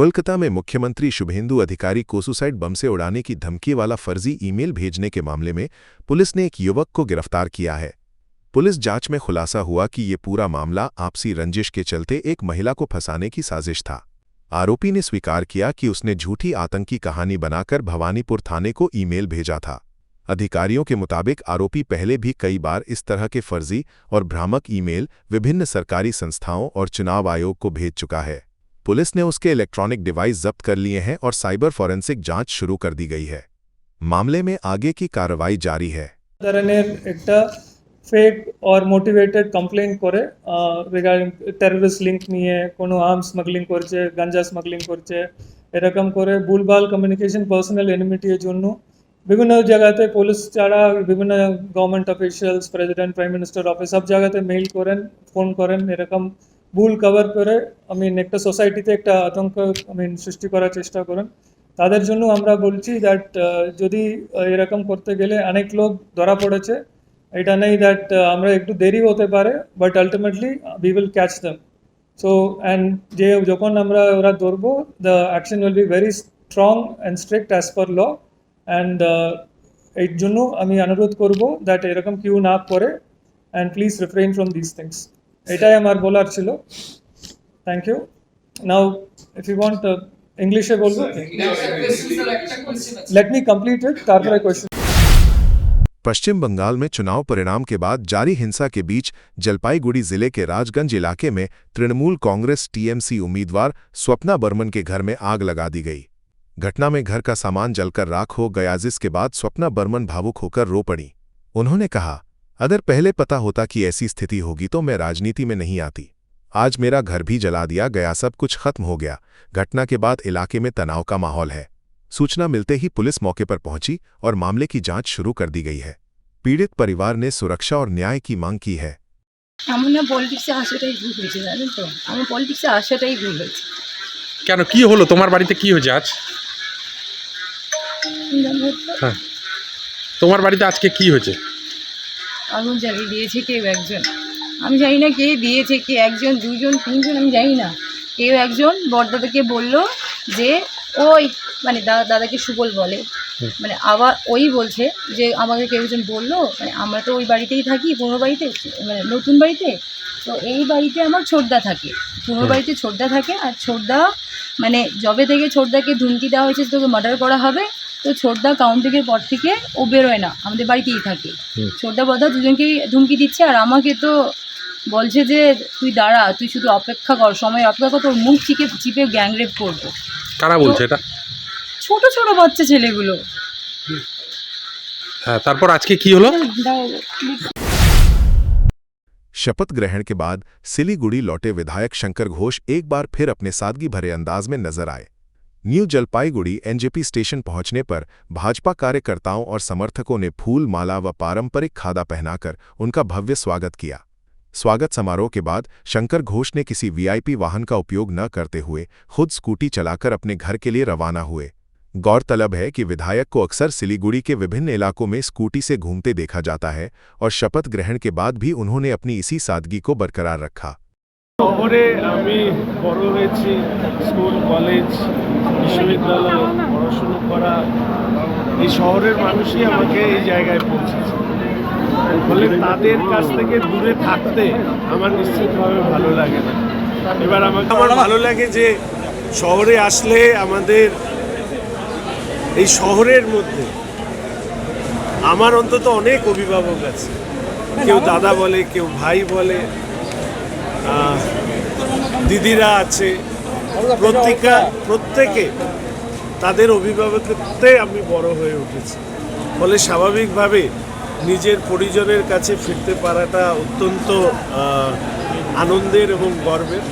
कोलकाता में मुख्यमंत्री शुभेंदु अधिकारी को सुसाइड बम से उड़ाने की धमकी वाला फर्जी ईमेल भेजने के मामले में पुलिस ने एक युवक को गिरफ्तार किया है। पुलिस जांच में खुलासा हुआ कि ये पूरा मामला आपसी रंजिश के चलते एक महिला को फंसाने की साजिश था। आरोपी ने स्वीकार किया कि उसने झूठी आतंकी कहानी बनाकर भवानीपुर थाने को ईमेल भेजा था। अधिकारियों के मुताबिक आरोपी पहले भी कई बार इस तरह के फर्जी और भ्रामक ईमेल विभिन्न सरकारी संस्थाओं और चुनाव आयोग को भेज चुका है। पुलिस ने उसके इलेक्ट्रॉनिक डिवाइस जब्त कर लिए हैं और साइबर फॉरेंसिक जांच शुरू कर दी गई है। मामले में आगे की कार्रवाई जारी है। फेक और मोटिवेटेड कमप्लेन करे रिगार्डिंग टेररिस्ट लिंक নিয়ে কোনো আর্মস স্মাগলিং করছে গাঞ্জা স্মাগলিং করছে এরকম করে ভুলভাল কমিউনিকেশন পার্সোনাল এনিমিটির জন্য বিভিন্ন জায়গাতে পুলিশ ছাড়া বিভিন্ন government অফিশিয়ালস president prime minister office সব জায়গাতে মেইল করেন ফোন করেন এরকম ভুল কভার করে একটা সোসাইটিতে একটা আতঙ্ক সৃষ্টি করার চেষ্টা করেন তাদের জন্য আমরা বলছি দ্যাট যদি এরকম করতে গেলে অনেক লোক ধরা পড়েছে এটা নেই দ্যাট আমরা একটু দেরি হতে পারে but ultimately we will catch them so and যে যখন আমরা ওরা ধরবো the action will be very strong and strict as per law and এর জন্য আমি অনুরোধ করব দ্যাট এরকম কেউ না করে and please refrain from this things এটাই আমার বলার ছিল। Thank you. Now if you want ইংলিশে বলবো লেট মি কমপ্লিট ইট তারপরে কোয়েশ্চন। पश्चिम बंगाल में चुनाव परिणाम के बाद जारी हिंसा के बीच जलपाईगुड़ी जिले के राजगंज इलाके में तृणमूल कांग्रेस टीएमसी उम्मीदवार स्वप्ना बर्मन के घर में आग लगा दी गई। घटना में घर का सामान जलकर राख हो गया, जिसके बाद स्वप्ना बर्मन भावुक होकर रो पड़ी। उन्होंने कहा, अगर पहले पता होता कि ऐसी स्थिति होगी तो मैं राजनीति में नहीं आती। आज मेरा घर भी जला दिया गया, सब कुछ खत्म हो गया। घटना के बाद इलाके में तनाव का माहौल है। सूचना मिलते ही पुलिस मौके पर पहुंची और मामले की जांच शुरू कर दी गई है। पीड़ित परिवार ने सुरक्षा और न्याय की मांग की है। আমরা পলিটিক্সে আসাটাই ভুল হয়েছে, জানেন তো, আমি পলিটিক্সে আসাটাই ভুল হয়েছে। কেন, কি হলো তোমার বাড়িতে, কি হয়েছে আজ? হ্যাঁ, তোমার বাড়িতে আজকে কি হয়েছে? আগুন জ্বালিয়ে দিয়েছে কেউ একজন, আমি জানি না কে দিয়েছে, কে একজন, দুজন, তিনজন, আমি জানি না। কেউ একজন বড়দাদাকে বলল যে ওই দাদাকে সুবল বলে, আবার ওই বলছে যে আমাকে কেউ একজন বললো, আমরা তো ওই বাড়িতেই থাকি, পুরনো বাড়িতে, নতুন বাড়িতে। তো এই বাড়িতে আমার ছোটদা থাকে, পুরনো বাড়িতে ছোটদা থাকে। আর ছোটদা জবে থেকে ছোটদাকে ধুমকি দেওয়া হয়েছে তোকে মার্ডার করা হবে, তো ছোটদা কাউন্টিংয়ের পর থেকে ও বেরোয় না, আমাদের বাড়িতেই থাকে। ছোটদা বড়দা দুজনকেই ধুমকি দিচ্ছে, আর আমাকে তো বলছে যে তুই দাঁড়া, তুই শুধু অপেক্ষা কর, সময় অপেক্ষা কর, তোর মুখ চিপে গ্যাংরেপ করবো। কারা বলছে এটা? ছোট ছোট বাচ্চা ছেলেগুলো। हाँ, तारपर आज के की होलो? शपथ ग्रहण के बाद सिलीगुड़ी लौटे विधायक शंकर घोष एक बार फिर अपने सादगी भरे अंदाज में नजर आए। न्यू जलपाईगुड़ी एनजेपी स्टेशन पहुंचने पर भाजपा कार्यकर्ताओं और समर्थकों ने फूल माला व पारंपरिक खादा पहनाकर उनका भव्य स्वागत किया। स्वागत समारोह के बाद शंकर घोष ने किसी वीआईपी वाहन का उपयोग न करते हुए खुद स्कूटी चलाकर अपने घर के लिए रवाना हुए। गौरतलब है कि विधायक को अक्सर सिलीगुड़ी के विभिन्न इलाकों में स्कूटी से घूमते देखा जाता है और शपथ ग्रहण के बाद भी उन्होंने अपनी इसी सादगी को बरकरार रखा। শহরে আমি বড় হয়েছি, স্কুল কলেজ বিশ্ববিদ্যালয় পড়াশোনা করা, এই শহরের মানুষই আমাকে এই জায়গায় পৌঁছেছে। ফলে তাদের কাছ থেকে দূরে থাকতে আমার নিশ্চিতভাবে ভালো লাগে না। এবার আমার ভালো লাগে যে শহরে আসলে আমাদের এই শহরের মধ্যে আমার অন্তত অনেক অভিভাবক আছে, কেউ দাদা বলে, কেউ ভাই বলে, দিদিরা আছে, প্রত্যেকে তাদের অভিভাবকত্বে আমি বড় হয়ে উঠেছি। ফলে স্বাভাবিকভাবে নিজের পরিজনের কাছে ফিরতে পারাটা অত্যন্ত আনন্দের এবং গর্বের।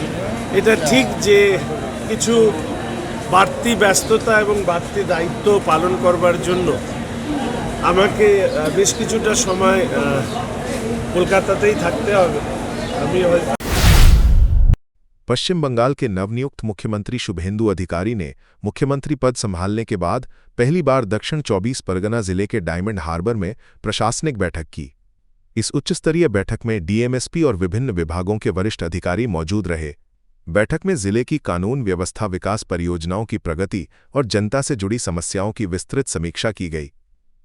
এটা ঠিক যে কিছু বাড়তি ব্যস্ততা এবং বাড়তি দায়িত্ব পালন করবার জন্য আমাকে বেশ কিছুটা সময় কলকাতাতেই থাকতে হবে। पश्चिम बंगाल के नवनियुक्त मुख्यमंत्री शुभेंदु अधिकारी ने मुख्यमंत्री पद संभालने के बाद पहली बार दक्षिण 24 परगना जिले के डायमंड हार्बर में प्रशासनिक बैठक की। इस उच्चस्तरीय बैठक में डीएमएसपी और विभिन्न विभागों के वरिष्ठ अधिकारी मौजूद रहे। बैठक में जिले की कानून व्यवस्था, विकास परियोजनाओं की प्रगति और जनता से जुड़ी समस्याओं की विस्तृत समीक्षा की गई।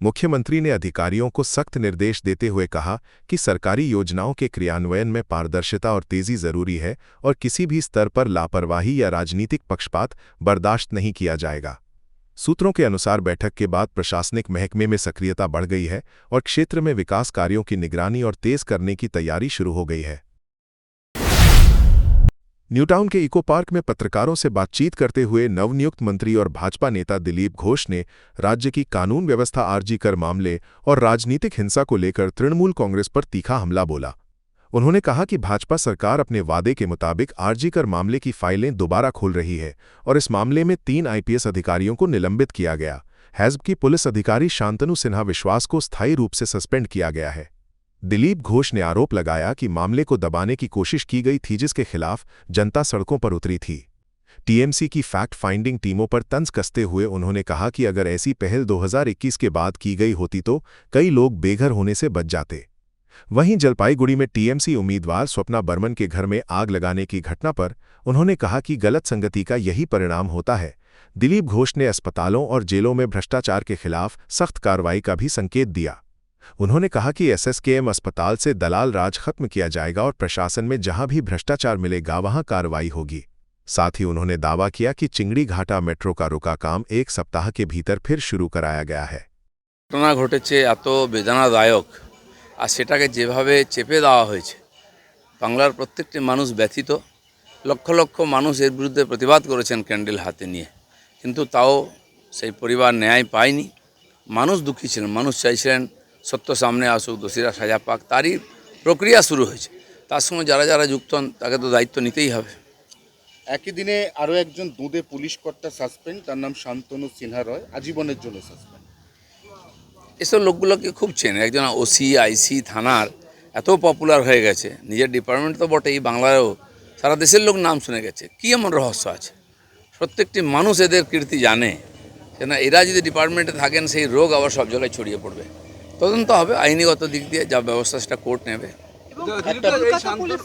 मुख्यमंत्री ने अधिकारियों को सख्त निर्देश देते हुए कहा कि सरकारी योजनाओं के क्रियान्वयन में पारदर्शिता और तेजी जरूरी है और किसी भी स्तर पर लापरवाही या राजनीतिक पक्षपात बर्दाश्त नहीं किया जाएगा। सूत्रों के अनुसार बैठक के बाद प्रशासनिक महकमे में सक्रियता बढ़ गई है और क्षेत्र में विकास कार्यों की निगरानी और तेज करने की तैयारी शुरू हो गई है। न्यूटाउन के इको पार्क में पत्रकारों से बातचीत करते हुए नवनियुक्त मंत्री और भाजपा नेता दिलीप घोष ने राज्य की कानून व्यवस्था, आरजी कर मामले और राजनीतिक हिंसा को लेकर तृणमूल कांग्रेस पर तीखा हमला बोला। उन्होंने कहा कि भाजपा सरकार अपने वादे के मुताबिक आरजी कर मामले की फाइलें दोबारा खोल रही है और इस मामले में 3 आईपीएस अधिकारियों को निलंबित किया गया। हिज़्ब की पुलिस अधिकारी शांतनु सिन्हा विश्वास को स्थायी रूप से सस्पेंड किया गया है। दिलीप घोष ने आरोप लगाया कि मामले को दबाने की कोशिश की गई थी, जिसके खिलाफ जनता सड़कों पर उतरी थी। टीएमसी की फैक्ट फाइंडिंग टीमों पर तंज कसते हुए उन्होंने कहा कि अगर ऐसी पहल 2021 के बाद की गई होती तो कई लोग बेघर होने से बच जाते। वहीं जलपाईगुड़ी में टीएमसी उम्मीदवार स्वप्ना बर्मन के घर में आग लगाने की घटना पर उन्होंने कहा कि गलत संगति का यही परिणाम होता है। दिलीप घोष ने अस्पतालों और जेलों में भ्रष्टाचार के खिलाफ सख्त कार्रवाई का भी संकेत दिया। उन्होंने कहा कि एसएसकेएम अस्पताल से दलाल राज खत्म किया जाएगा और प्रशासन में जहां भी भ्रष्टाचार मिलेगा वहां कार्रवाई होगी। साथ ही उन्होंने दावा किया कि चिंगड़ी घाटा मेट्रो का रुका काम 1 सप्ताह के भीतर फिर शुरू कराया गया है। ঘটনা ঘটেছে এত বেদনাদায়ক, আর সেটাকে যেভাবে চেপে দেওয়া হয়েছে, বাংলার প্রত্যেকটি মানুষ ব্যথিত। লক্ষ লক্ষ মানুষ এর বিরুদ্ধে প্রতিবাদ করেছেন ক্যান্ডেল হাতে নিয়ে, কিন্তু তাও সেই পরিবার ন্যায় পায়নি। মানুষ দুঃখী ছিলেন, মানুষ চাইছিলেন সত্য সামনে আসুক, দোষীরা সাজা পাক। তারই প্রক্রিয়া শুরু হয়েছে। তার সঙ্গে যারা যারা যুক্ত হন তাকে তো দায়িত্ব নিতেই হবে। একই দিনে আরও একজন দুঁদে পুলিশ কর্তা সাসপেন্ড, তার নাম শান্তনু সিনহা রয়, আজীবনের জন্য সাসপেন্ড। এসব লোকগুলোকে খুব চেনে। একজন ওসি, আইসি, থানার এত পপুলার হয়ে গেছে, নিজের ডিপার্টমেন্ট তো বটেই, বাংলায়ও সারা দেশের লোক নাম শুনে গেছে। কী এমন রহস্য আছে? প্রত্যেকটি মানুষ এদের কীর্তি জানে, কেন এরা যদি ডিপার্টমেন্টে থাকেন সেই রোগ আবার সব জায়গায় ছড়িয়ে পড়বে। তদন্ত হবে আইনিগত দিক দিয়ে, যা ব্যবস্থা সেটা কোর্ট নেবে।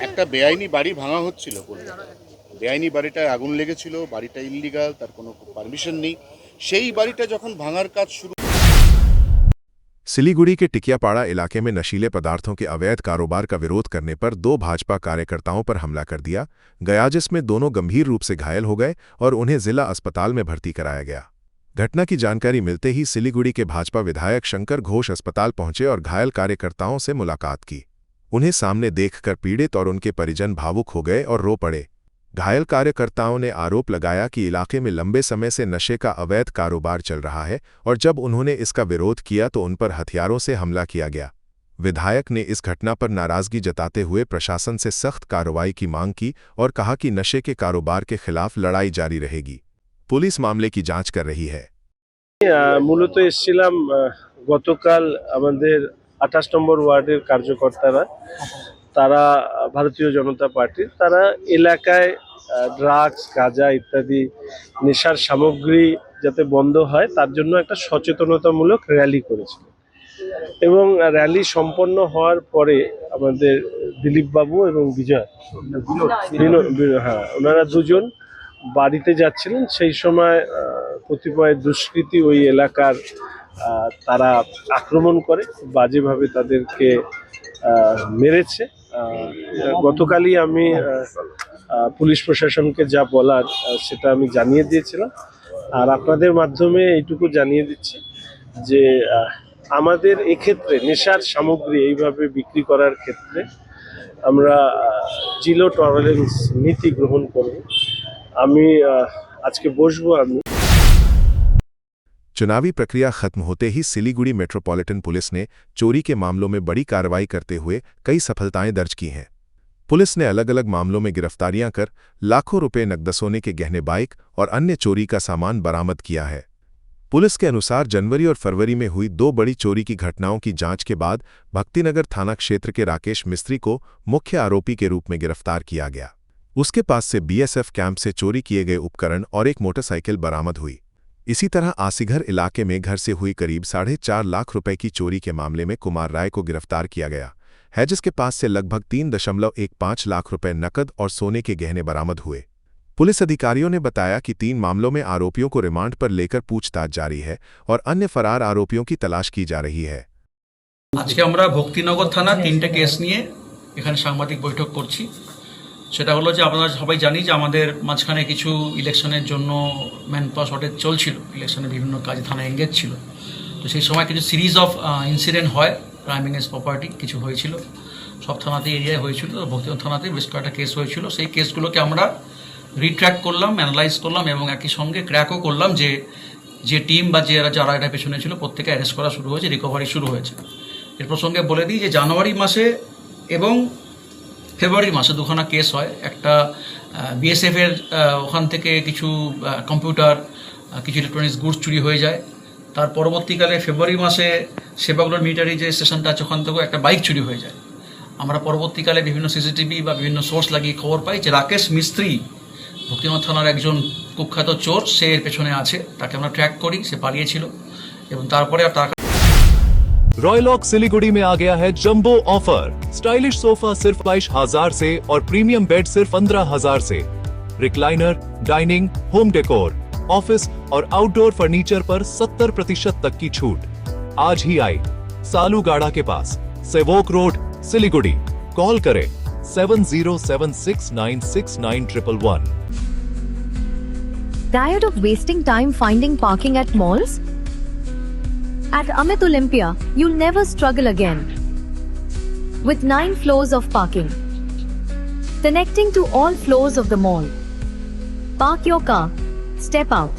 একটা বেআইনি বাড়ি ভাঙা হচ্ছিল কলকাতায়। বেআইনি বাড়িটায় আগুন লেগেছিল, বাড়িটা ইললিগাল, তার কোনো পারমিশন নেই। সেই বাড়িটা যখন ভাঙার কাজ শুরু। सिलीगुड़ी के टिकियापाड़ा इलाके में नशीले पदार्थों के अवैध कारोबार का विरोध करने पर 2 भाजपा कार्यकर्ताओं पर हमला कर दिया गया, जिसमें दोनों गंभीर रूप से घायल हो गए और उन्हें जिला अस्पताल में भर्ती कराया गया। घटना की जानकारी मिलते ही सिलीगुड़ी के भाजपा विधायक शंकर घोष अस्पताल पहुंचे और घायल कार्यकर्ताओं से मुलाकात की। उन्हें सामने देखकर पीड़ित और उनके परिजन भावुक हो गए और रो पड़े। घायल कार्यकर्ताओं ने आरोप लगाया कि इलाके में लंबे समय से नशे का अवैध कारोबार चल रहा है और जब उन्होंने इसका विरोध किया तो उन पर हथियारों से हमला किया गया। विधायक ने इस घटना पर नाराजगी जताते हुए प्रशासन से सख्त कार्रवाई की मांग की और कहा कि नशे के कारोबार के खिलाफ लड़ाई जारी रहेगी। पुलिस मामले की जांच कर रही है। মূলত এসেছিলাম গতকাল আমাদের 28 নম্বর ওয়ার্ডের কার্যকর্তারা, তারা ভারতীয় জনতা পার্টির, তারা এলাকায় ড্রাগস, গাঁজা ইত্যাদি নেশার সামগ্রী যাতে বন্ধ হয় তার জন্য একটা সচেতনতামূলক র্যালি করেছিল। এবং র্যালি সম্পন্ন হওয়ার পরে আমাদের দিলীপ বাবু এবং বিজয়, হ্যাঁ, ওনারা দুজন বাড়িতে যাচ্ছিলেন। সেই সময় কতিপয় দুষ্কৃতী ওই এলাকার তারা আক্রমণ করে, বাজেভাবে তাদেরকে মেরেছে। গতকালই আমি পুলিশ প্রশাসনকে যা বলার সেটা আমি জানিয়ে দিয়েছিলাম। আর আপনাদের মাধ্যমে এইটুকু জানিয়ে দিচ্ছি যে আমাদের এক্ষেত্রে নেশার সামগ্রী এইভাবে বিক্রি করার ক্ষেত্রে আমরা জিরো টলারেন্স নীতি গ্রহণ করব। আমি আজকে বসবো। चुनावी प्रक्रिया खत्म होते ही सिलीगुड़ी मेट्रोपॉलिटन पुलिस ने चोरी के मामलों में बड़ी कार्रवाई करते हुए कई सफलताएं दर्ज की हैं। पुलिस ने अलग अलग मामलों में गिरफ्तारियां कर लाखों रुपए नकद सोने के गहने, बाइक और अन्य चोरी का सामान बरामद किया है। पुलिस के अनुसार जनवरी और फरवरी में हुई 2 बड़ी चोरी की घटनाओं की जांच के बाद भक्तिनगर थाना क्षेत्र के राकेश मिस्त्री को मुख्य आरोपी के रूप में गिरफ्तार किया गया। उसके पास से बीएसएफ कैंप से चोरी किए गए उपकरण और एक मोटरसाइकिल बरामद हुई। इसी तरह आसीघर इलाके में घर से हुई करीब 4.5 लाख रुपए की चोरी के मामले में कुमार राय को गिरफ्तार किया गया। है, जिसके पास से लगभग 3.15 लाख रुपए नकद और सोने के गहने बरामद हुए। पुलिस अधिकारियों ने बताया कि 3 मामलों में आरोपियों को रिमांड पर लेकर पूछताछ जारी है और अन्य फरार आरोपियों की तलाश की जा रही है। আজকে আমরা ভক্তিনগর থানা 3টে কেস নিয়ে এখানে সাংবাদিক বৈঠক করছি। সেটা হলো যে আপনারা সবাই জানি যে আমাদের মাঝখানে কিছু ইলেকশনের জন্য ম্যান পাওয়ার শর্টেজ চলছিল, ইলেকশনের বিভিন্ন কাজে থানা এঙ্গেজ ছিল। তো সেই সময় কিছু সিরিজ অফ ইনসিডেন্ট হয়, ক্রাইম এগেন্স্ট প্রপার্টি কিছু হয়েছিল, সব থানাতেই এরিয়ায় হয়েছিল। ভক্তিনগর থানাতে বেশ কয়েকটা কেস হয়েছিল। সেই কেসগুলোকে আমরা রিট্র্যাক করলাম, অ্যানালাইজ করলাম এবং একই সঙ্গে ক্র্যাকও করলাম যে টিম বা যারা এটা পেছনে ছিল প্রত্যেকে অ্যারেস্ট করা শুরু হয়েছে, রিকভারি শুরু হয়েছে। এর প্রসঙ্গে বলে দিই যে জানুয়ারি মাসে এবং ফেব্রুয়ারি মাসে দুখানা কেস হয়। একটা বিএসএফের ওখান থেকে কিছু কম্পিউটার, কিছু ইলেকট্রনিক্স গুডস চুরি হয়ে যায়। তার পরবর্তীকালে ফেব্রুয়ারি মাসে সেবাগুলোর মিলিটারি যে স্টেশনটা আছে ওখান থেকেও একটা বাইক চুরি হয়ে যায়। আমরা পরবর্তীকালে বিভিন্ন সিসিটিভি বা বিভিন্ন সোর্স লাগিয়ে খবর পাই যে রাকেশ মিস্ত্রি ভক্তিনগর থানার একজন কুখ্যাত চোর, সে এর পেছনে আছে। তাকে আমরা ট্র্যাক করি, সে পালিয়েছিল এবং তারপরে আর তার रॉयलॉक सिलीगुड़ी में आ गया है जंबो ऑफर। स्टाइलिश सोफा सिर्फ 22,000 से और प्रीमियम बेड सिर्फ 15,000 से। Recliner, dining, home decor, office और आउटडोर फर्नीचर पर 70% तक की छूट। आज ही आए सालूगाड़ा के पास, सेवोक रोड, सिलीगुड़ी। कॉल करें 7076969111। Tired of wasting time finding parking at malls? At Amit Olympia, you'll never struggle again. With 9 floors of parking, connecting to all floors of the mall. Park your car, step out,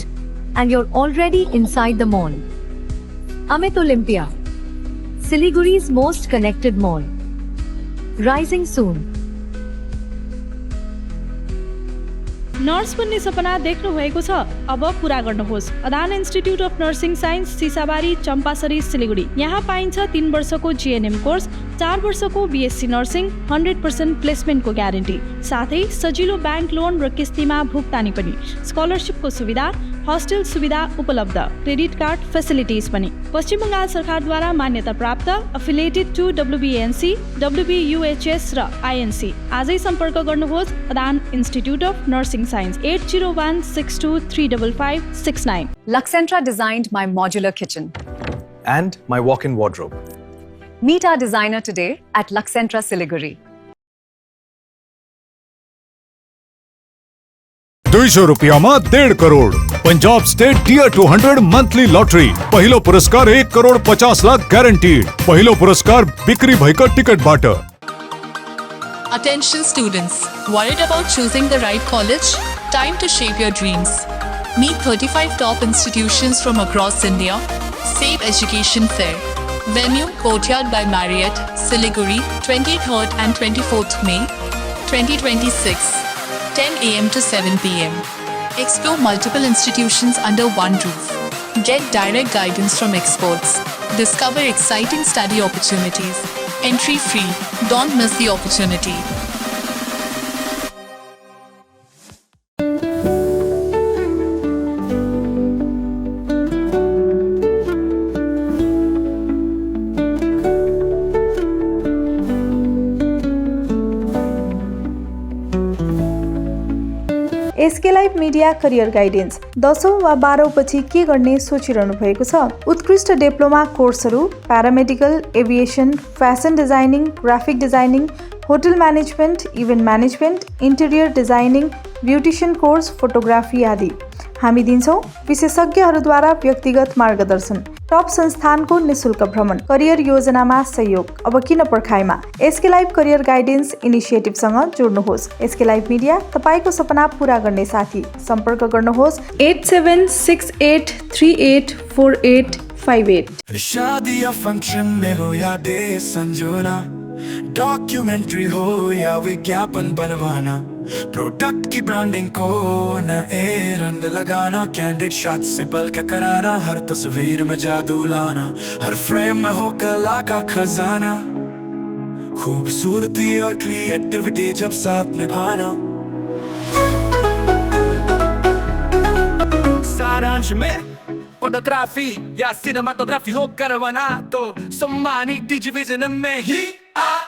and you're already inside the mall. Amit Olympia, Siliguri's most connected mall. Rising soon. Nurse बन्ने सपना देख्नु भएको छ? अब पूरा गर्नुहोस्। Adan institute of nursing science, Sisabari, Champasari, Siliguri. यहाँ पाइन्छ 3 वर्षको जीएनएम कोर्स, 4 वर्षको बीएससी नर्सिङ, 100% प्लेसमेन्टको ग्यारेन्टी, साथै सजिलो ब्याङ्क लोन र किस्तीमा भुक्तानी पनि, स्कलरसिपको सुविधा, हस्टेल सुविधा उपलब्ध, क्रेडिट कार्ड फेसिलिटिज पनि। पश्चिम बङ्गाल सरकारद्वारा मान्यता प्राप्त, एफिलिएटेड टु WBNC, WBUHS र INC। आजै सम्पर्क गर्नुहोस् Adan institute of nursing science, 8016235569। Luxentra designed my modular kitchen And my walk-in wardrobe. Meet our designer today at Luxentra Siliguri. 200 रुपयाમાં 1.5 crore. Punjab state dear 200 monthly lottery. पहिलो पुरस्कार 1,50,00,000 गारंटीड। पहिलो पुरस्कार बिक्री भएका टिकट बाट। Attention students, worried about choosing the right college? Time to shape your dreams. Meet 35 top institutions from across India. Save education fair. Venue Courtyard by Marriott, Siliguri, 23rd and 24th May, 2026. 10 a.m. to 7 p.m. Explore multiple institutions under one roof. Get direct guidance from experts. Discover exciting study opportunities. Entry free. Don't miss the opportunity. SK live media career guidance. 10औं वा 12औं पछि के गर्ने सोचिरहनु भएको छ? उत्कृष्ट डिप्लोमा कोर्सहरू paramedical, aviation, fashion designing, graphic designing, hotel management, event management, interior designing, beautician course, photography आदि। हामी दिन्छौँ विशेषज्ञहरूद्वारा व्यक्तिगत मार्गदर्शन, टप संस्थानको निशुल्क भ्रमण, करियर योजनामा सहयोग। अब किन पर्खाइमा? एसके लाइभ करियर गाइडेन्स इनिसिएटिभसँग जोड्नुहोस्। एसके लाइभ मिडिया, तपाईको सपना पूरा गर्ने साथी। सम्पर्क गर्नुहोस् 8768384858। शादी या फंक्शन में हो या डे संजोना, डॉक्यूमेंट्री हो या विज्ञापन बनवाना, प्रोडक्ट की ब्रांडिंग को नए रंग लगाना, कैंडिड शॉट से बल्कि कराना, हर तस्वीर में जादू लाना, हर फ्रेम में हो कला का खजाना, खूबसूरती और क्रिएटिविटी जब साथ निभाना। सारांश में फोटोग्राफी या सिनेमाटोग्राफी हो करवाना, तो सम्मानित डिजिविजन में ही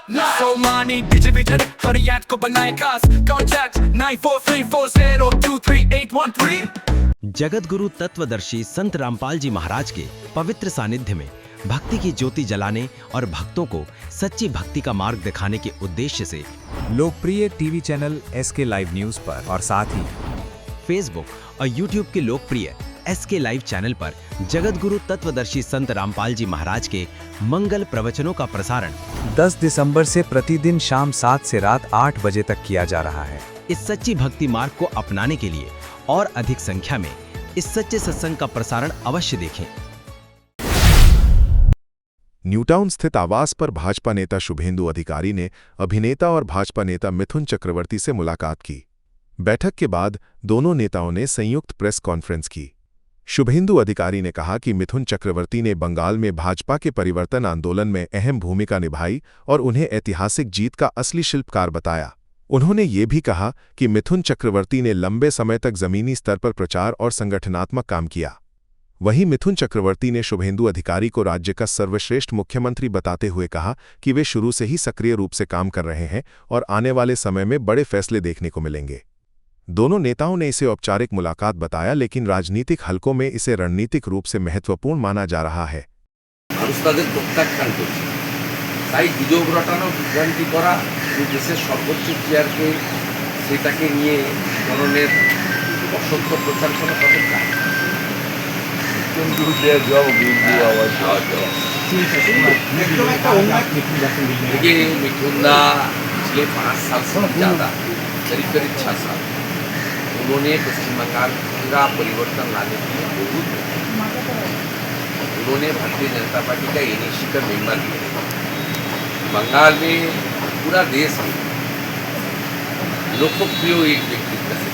Somani digital फरियाद को बनाए खास Contact 9434023813 जगत गुरु तत्वदर्शी संत रामपाल जी महाराज के पवित्र सानिध्य में भक्ति की ज्योति जलाने और भक्तों को सच्ची भक्ति का मार्ग दिखाने के उद्देश्य से लोकप्रिय TV channel SK live news पर और साथ ही फेसबुक और यूट्यूब के लोकप्रिय SK लाइव चैनल पर जगत गुरु तत्वदर्शी संत रामपाल जी महाराज के मंगल प्रवचनों का प्रसारण 10 दिसंबर से प्रतिदिन शाम 7 से रात 8 बजे तक किया जा रहा है। इस सच्ची भक्ति मार्ग को अपनाने के लिए और अधिक संख्या में इस सच्चे सत्संग का प्रसारण अवश्य देखें। न्यूटाउन स्थित आवास पर भाजपा नेता शुभेंदु अधिकारी ने अभिनेता और भाजपा नेता मिथुन चक्रवर्ती से मुलाकात की। बैठक के बाद दोनों नेताओं ने संयुक्त प्रेस कॉन्फ्रेंस की। शुभेंदु अधिकारी ने कहा कि मिथुन चक्रवर्ती ने बंगाल में भाजपा के परिवर्तन आंदोलन में अहम भूमिका निभाई और उन्हें ऐतिहासिक जीत का असली शिल्पकार बताया। उन्होंने ये भी कहा कि मिथुन चक्रवर्ती ने लंबे समय तक जमीनी स्तर पर प्रचार और संगठनात्मक काम किया। वहीं मिथुन चक्रवर्ती ने शुभेंदु अधिकारी को राज्य का सर्वश्रेष्ठ मुख्यमंत्री बताते हुए कहा कि वे शुरू से ही सक्रिय रूप से काम कर रहे हैं और आने वाले समय में बड़े फैसले देखने को मिलेंगे। दोनों नेताओं ने इसे औपचारिक मुलाकात बताया, लेकिन राजनीतिक हलकों में इसे रणनीतिक रूप से महत्वपूर्ण माना जा रहा है। তাই গুজব রটানো বিভ্রান্তি করা দেশের সর্বোচ্চ চেয়ারকে সেটাকে নিয়ে জননের অসত্য প্রচার করা তাদের কাজ। देखिए मिथुनदा पिछले 5 साल से ज़्यादा करीब 6 साल उन्होंने पश्चिम बंगाल का परिवर्तन लाने के लिए बहुत उन्होंने भारतीय जनता पार्टी का एनएसी का मेंबर किया। बंगाल में पूरा देश में लोकप्रिय एक व्यक्तित्व है।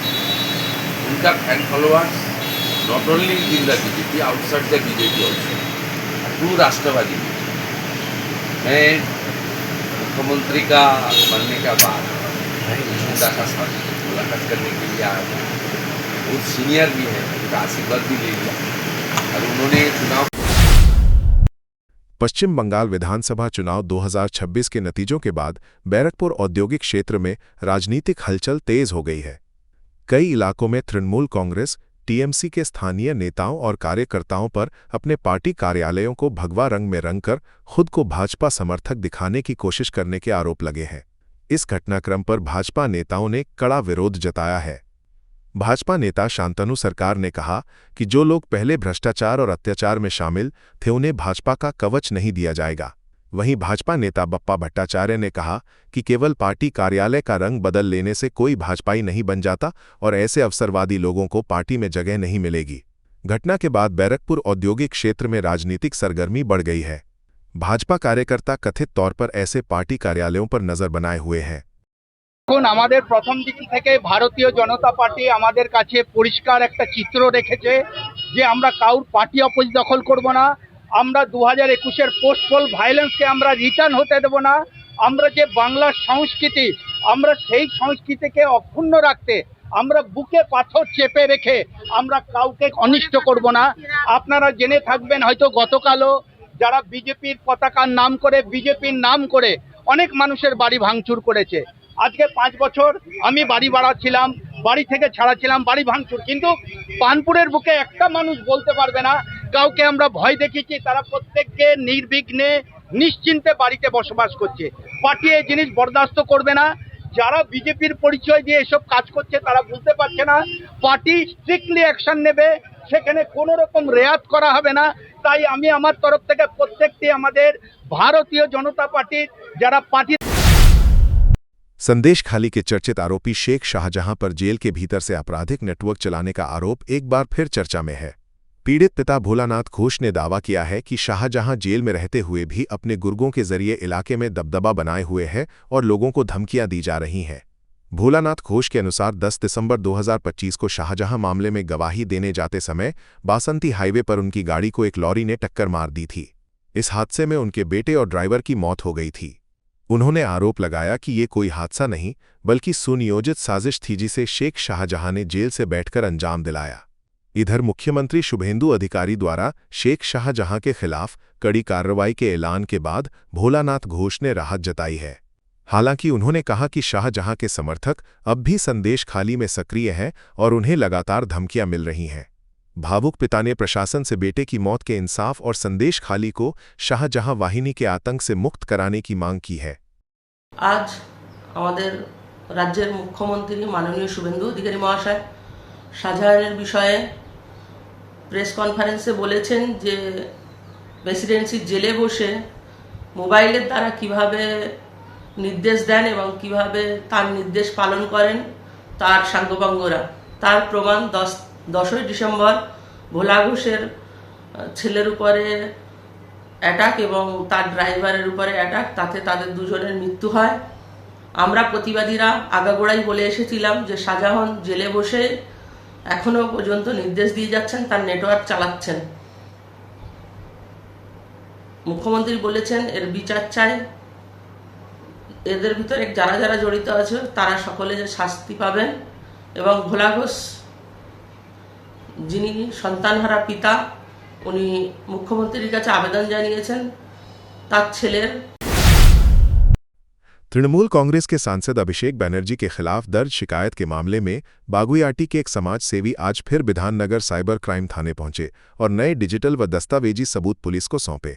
उनका fan followers not only in the BJP, outside the BJP also, true राष्ट्रवादी। मैं मुख्यमंत्री का बनने का बाद उनका साथ मुलाकात करने के लिए आया था। बहुत सीनियर भी है, उनका आशीर्वाद भी ले लिया और उन्होंने चुनाव पश्चिम बंगाल विधानसभा चुनाव 2026 के नतीजों के बाद बैरकपुर औद्योगिक क्षेत्र में राजनीतिक हलचल तेज हो गई है। कई इलाकों में तृणमूल कांग्रेस टीएमसी के स्थानीय नेताओं और कार्यकर्ताओं पर अपने पार्टी कार्यालयों को भगवा रंग में रंगकर खुद को भाजपा समर्थक दिखाने की कोशिश करने के आरोप लगे हैं। इस घटनाक्रम पर भाजपा नेताओं ने कड़ा विरोध जताया है। भाजपा नेता शांतनु सरकार ने कहा कि जो लोग पहले भ्रष्टाचार और अत्याचार में शामिल थे उन्हें भाजपा का कवच नहीं दिया जाएगा। वहीं भाजपा नेता बप्पा भट्टाचार्य ने कहा कि केवल पार्टी कार्यालय का रंग बदल लेने से कोई भाजपाई नहीं बन जाता और ऐसे अवसरवादी लोगों को पार्टी में जगह नहीं मिलेगी। घटना के बाद बैरकपुर औद्योगिक क्षेत्र में राजनीतिक सरगर्मी बढ़ गई है। भाजपा कार्यकर्ता कथित तौर पर ऐसे पार्टी कार्यालयों पर नजर बनाए हुए हैं। এখন আমাদের প্রথম দিক থেকে ভারতীয় জনতা পার্টি আমাদের কাছে পরিষ্কার একটা চিত্র রেখেছে যে আমরা কাউর পার্টি অফিস দখল করব না। আমরা 2021 পোস্ট পোল ভায়োলেন্সকে আমরা রিটার্ন হতে দেব না। আমরা যে বাংলার সংস্কৃতি আমরা সেই সংস্কৃতিকে অক্ষুণ্ণ রাখতে আমরা বুকে পাথর চেপে রেখে আমরা কাউকে অনিষ্ট করব না। আপনারা জেনে থাকবেন হয়তো গতকালও যারা বিজেপির পতাকার নাম করে বিজেপির নাম করে অনেক মানুষের বাড়ি ভাঙচুর করেছে। আজকে 5 বছর আমি বাড়ি বাড়াচ্ছিলাম, বাড়ি থেকে ছাড়াচ্ছিলাম, বাড়ি ভাঙচুর, কিন্তু পানপুরের বুকে একটা মানুষ বলতে পারবে না কাউকে আমরা ভয় দেখিয়েছি। তারা প্রত্যেককে নির্বিঘ্নে নিশ্চিন্তে বাড়িতে বসবাস করছে। পার্টি এই জিনিস বরদাস্ত করবে না। যারা বিজেপির পরিচয় দিয়ে এসব কাজ করছে তারা বুঝতে পারছে না পার্টি স্ট্রিক্টলি অ্যাকশন নেবে, সেখানে কোনো রকম রেয়াত করা হবে না। তাই আমি আমার তরফ থেকে প্রত্যেকটি আমাদের ভারতীয় জনতা পার্টির যারা পার্টি संदेश खाली के चर्चित आरोपी शेख शाहजहां पर जेल के भीतर से आपराधिक नेटवर्क चलाने का आरोप एक बार फिर चर्चा में है। पीड़ित पिता भोलानाथ घोष ने दावा किया है कि शाहजहां जेल में रहते हुए भी अपने गुर्गों के जरिए इलाके में दबदबा बनाए हुए है और लोगों को धमकियां दी जा रही हैं। भोलानाथ घोष के अनुसार 10 दिसंबर 2025 को शाहजहां मामले में गवाही देने जाते समय बासंती हाईवे पर उनकी गाड़ी को एक लॉरी ने टक्कर मार दी थी। इस हादसे में उनके बेटे और ड्राइवर की मौत हो गई थी। उन्होंने आरोप लगाया कि ये कोई हादसा नहीं बल्कि सुनियोजित साजिश थी जिसे शेख शाहजहां ने जेल से बैठकर अंजाम दिलाया। इधर मुख्यमंत्री शुभेंदु अधिकारी द्वारा शेख शाहजहां के खिलाफ कड़ी कार्रवाई के ऐलान के बाद भोलानाथ घोष ने राहत जताई है। हालांकि उन्होंने कहा कि शाहजहां के समर्थक अब भी संदेश खाली में सक्रिय हैं और उन्हें लगातार धमकियां मिल रही हैं। भावुक पिता ने प्रशासन से बेटे की मौत के इंसाफ और संदेश खाली को शाहजहां वाहिनी के आतंक से मुक्त कराने की मांग की है। आज আমাদের রাজ্যের মুখ্যমন্ত্রী মাননীয় শুভেন্দু অধিকারী মহাশয় শাহজাহানের বিষয়ে প্রেস কনফারেন্সে বলেছেন যে প্রেসিডেন্সির জেলে বসে মোবাইলের দ্বারা কিভাবে নির্দেশ দেন এবং কিভাবে তার নির্দেশ পালন করেন তার সাঙ্গপাঙ্গরা, তার প্রমাণ 10ই ডিসেম্বর ভোলা ঘোষের ছেলের উপরে অ্যাটাক এবং তার ড্রাইভারের উপরে অ্যাটাক, তাতে তাদের দুজনের মৃত্যু হয়। আমরা প্রতিবাদীরা আগাগোড়াই বলে এসেছিলাম যে শাহজাহান জেলে বসে এখনো পর্যন্ত নির্দেশ দিয়ে যাচ্ছেন, তার নেটওয়ার্ক চালাচ্ছেন। মুখ্যমন্ত্রী বলেছেন এর বিচার চাই, এদের ভিতরে যারা যারা জড়িত আছে তারা সকলে যে শাস্তি পাবেন এবং ভোলা ঘোষ যিনি সন্তানহারা পিতা উনি মুখ্যমন্ত্রীর কাছে আবেদন জানিয়েছেন তার ছেলের। तृणमूल कांग्रेस के सांसद अभिषेक बनर्जी के खिलाफ दर्ज शिकायत के मामले में बागुइयाटी के एक समाज सेवी आज फिर विधाननगर साइबर क्राइम थाने पहुंचे और नए डिजिटल व दस्तावेजी सबूत पुलिस को सौंपे।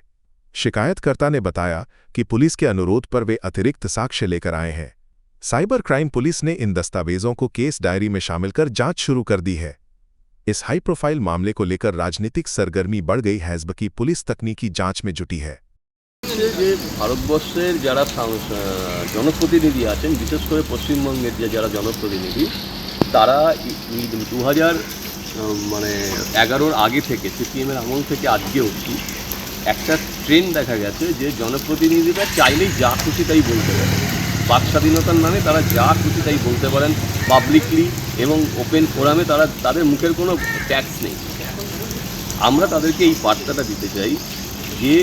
शिकायतकर्ता ने बताया कि पुलिस के अनुरोध पर वे अतिरिक्त साक्ष्य लेकर आए हैं। साइबर क्राइम पुलिस ने इन दस्तावेजों को केस डायरी में शामिल कर जांच शुरू कर दी है। इस हाई प्रोफाइल मामले को लेकर राजनीतिक सरगर्मी बढ़ गई है, जबकि पुलिस तकनीकी जांच में जुटी है। যে ভারতবর্ষের যারা জনপ্রতিনিধি আছেন, বিশেষ করে পশ্চিমবঙ্গের যারা জনপ্রতিনিধি, তারা 2011 আগে থেকে সিপিএমের আমল থেকে আজকে অবধি একটা ট্রেন্ড দেখা গেছে যে জনপ্রতিনিধিরা চাইলেই যা খুশি তাই বলতে পারেন। বাক স্বাধীনতার নামে তারা যা খুশি তাই বলতে পারেন পাবলিকলি এবং ওপেন ফোরামে, তাদের মুখের কোনো ট্যাক্স নেই। আমরা তাদেরকে এই বার্তাটা দিতে চাই যে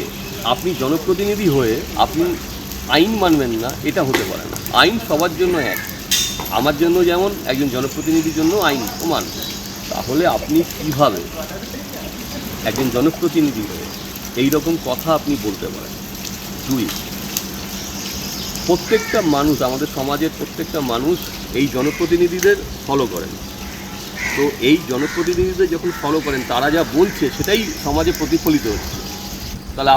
আপনি জনপ্রতিনিধি হয়ে আপনি আইন মানবেন না, এটা হতে পারে না। আইন সবার জন্য এক, আমার জন্য যেমন একজন জনপ্রতিনিধির জন্য আইন সমান। তাহলে আপনি কিভাবে একজন জনপ্রতিনিধি হয়ে এই রকম কথা আপনি বলতে পারেন? দুই, প্রত্যেকটা মানুষ, আমাদের সমাজের প্রত্যেকটা মানুষ এই জনপ্রতিনিধিদের ফলো করেন। তো এই জনপ্রতিনিধিদের যখন ফলো করেন তারা যা বলছে সেটাই সমাজে প্রতিফলিত হচ্ছে। তাহলে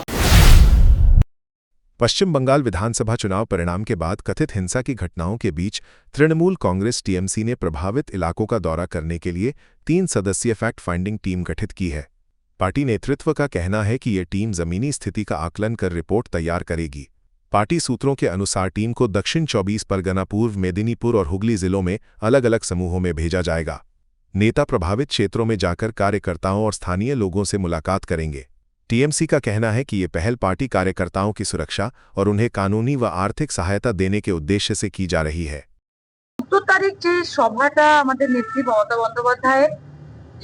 पश्चिम बंगाल विधानसभा चुनाव परिणाम के बाद कथित हिंसा की घटनाओं के बीच तृणमूल कांग्रेस टीएमसी ने प्रभावित इलाकों का दौरा करने के लिए 3 सदस्यीय फैक्ट फाइंडिंग टीम गठित की है। पार्टी नेतृत्व का कहना है कि ये टीम जमीनी स्थिति का आकलन कर रिपोर्ट तैयार करेगी। पार्टी सूत्रों के अनुसार टीम को दक्षिण 24 परगना, पूर्व मेदिनीपुर और हुगली जिलों में अलग अलग समूहों में भेजा जाएगा। नेता प्रभावित क्षेत्रों में जाकर कार्यकर्ताओं और स्थानीय लोगों से मुलाकात करेंगे। टीएमसी का कहना है कि ये पहल पार्टी कार्यकर्ताओं की सुरक्षा और उन्हें कानूनी व आर्थिक सहायता देने के उद्देश्य से की जा रही है। 17 তারিখ যে সভাটা আমাদের নেত্রী মমতা বন্দ্যোপাধ্যায়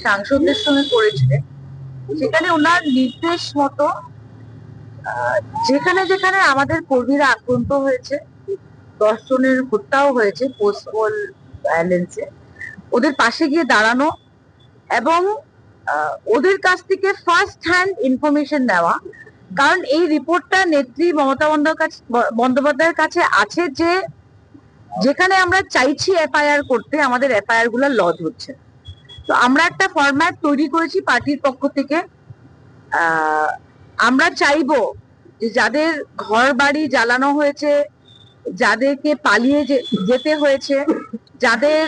সাংসদদের সঙ্গে করেছিলেন, সেখানে ওনার নির্দেশ মতো যেখানে যেখানে আমাদের কর্মীরা আক্রান্ত হয়েছে, 10 জনের হত্যাও হয়েছে পোস্টপল ভায়োলেন্সে, ওদের পাশে গিয়ে দাঁড়ানো এবং ওদের কাছ থেকে ফার্স্ট হ্যান্ড ইনফরমেশন নেওয়া। কারণ এই রিপোর্টটা নেত্রী মমতা বন্দ্যোপাধ্যায়ের কাছে আছে যে যেখানে আমরা চাইছি এফআইআর করতে, আমাদের এফআইআর গুলো লজ হচ্ছে। তো আমরা একটা ফরম্যাট তৈরি করেছি পার্টির পক্ষ থেকে। আমরা চাইবো যে যাদের ঘর বাড়ি জ্বালানো হয়েছে, যাদেরকে পালিয়ে যেতে হয়েছে, যাদের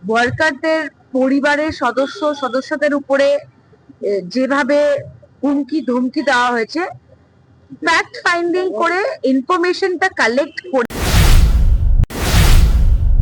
ওয়ার্কারদের পরিবারের সদস্যদের উপরে যেভাবে হুমকি ধমকি দেওয়া হয়েছে, ফ্যাক্ট ফাইন্ডিং করে ইনফরমেশনটা কালেক্ট করে